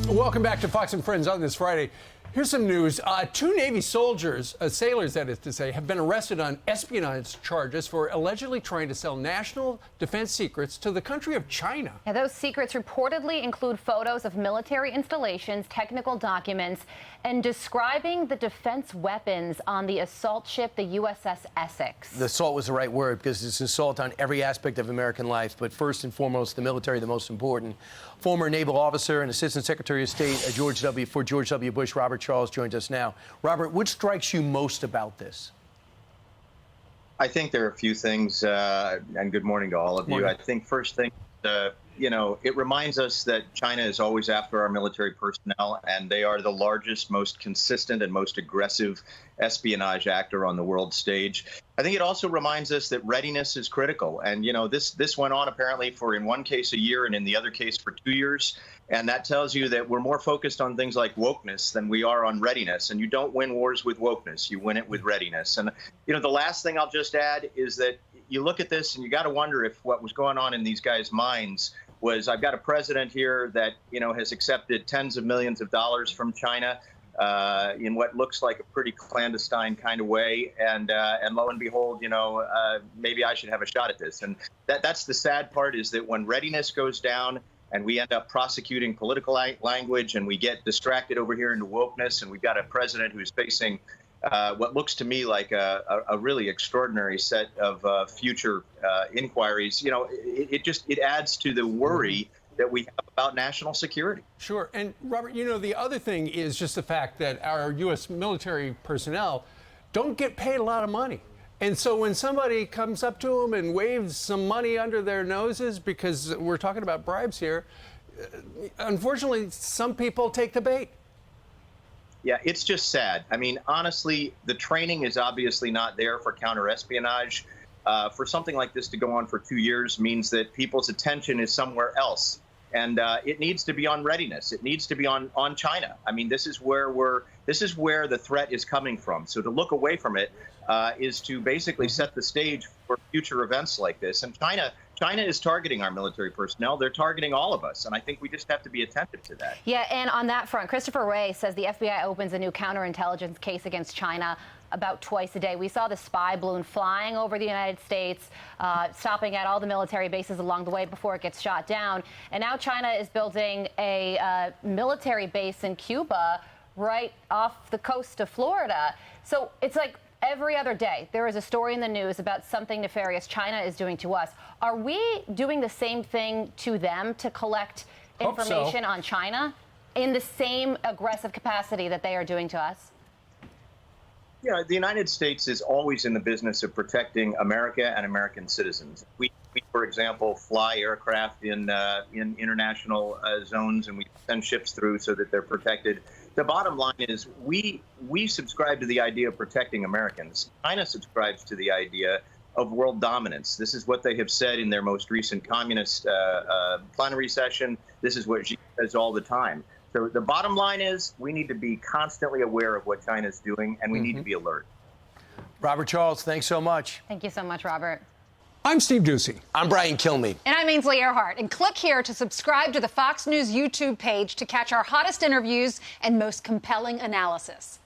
Welcome back to Fox and Friends on this Friday. Here's some news. Two Navy soldiers, sailors that is to say, have been arrested on espionage charges for allegedly trying to sell national defense secrets to the country of China. Now, those secrets reportedly include photos of military installations, technical documents, and describing the defense weapons on the assault ship, the USS Essex. The assault was the right word because it's an assault on every aspect of American life. But first and foremost, the military, the most important. Former naval officer and Assistant Secretary of State George W. Bush, Robert Charles, joins us now. Robert, what strikes you most about this? I think there are a few things, and good morning to all of you. I think first thing, it reminds us that China is always after our military personnel, and they are the largest, most consistent, and most aggressive espionage actor on the world stage. I think it also reminds us that readiness is critical. And, this went on apparently for, in one case, a year, and in the other case for 2 years. And that tells you that we're more focused on things like wokeness than we are on readiness. And you don't win wars with wokeness. You win it with readiness. And, the last thing I'll just add is that you look at this and you got to wonder if what was going on in these guys' minds was, I've got a president here that, has accepted tens of millions of dollars from China in what looks like a pretty clandestine kind of way. And lo and behold, maybe I should have a shot at this. And that's the sad part, is that when readiness goes down and we end up prosecuting political language and we get distracted over here into wokeness, and we've got a president who's facing what looks to me like a really extraordinary set of future inquiries, it adds to the worry that we have about national security. Sure. And Robert, the other thing is just the fact that our U.S. military personnel don't get paid a lot of money. And so when somebody comes up to them and waves some money under their noses, because we're talking about bribes here, unfortunately, some people take the bait. Yeah, it's just sad. I mean, honestly, the training is obviously not there for counter-espionage. For something like this to go on for 2 years means that people's attention is somewhere else. And it needs to be on readiness. It needs to be on China. I mean, this is where the threat is coming from. So to look away from it is to basically set the stage for future events like this. And China is targeting our military personnel. They're targeting all of us. And I think we just have to be attentive to that. Yeah, and on that front, Christopher Wray says the FBI opens a new counterintelligence case against China about twice a day. We saw the spy balloon flying over the United States, stopping at all the military bases along the way before it gets shot down. And now China is building a military base in Cuba right off the coast of Florida. So it's like every other day there is a story in the news about something nefarious China is doing to us. Are we doing the same thing to them to collect information on China in the same aggressive capacity that they are doing to us? Yeah, the United States is always in the business of protecting America and American citizens. We for example, fly aircraft in international zones, and we send ships through so that they're protected. The bottom line is we subscribe to the idea of protecting Americans. China subscribes to the idea of world dominance. This is what they have said in their most recent communist plenary session. This is what she says all the time. So the bottom line is we need to be constantly aware of what China's doing, and we need to be alert. Robert Charles, thanks so much. Thank you so much, Robert. I'm Steve Ducey. I'm Brian Kilmeade. And I'm Ainsley Earhart. And click here to subscribe to the Fox News YouTube page to catch our hottest interviews and most compelling analysis.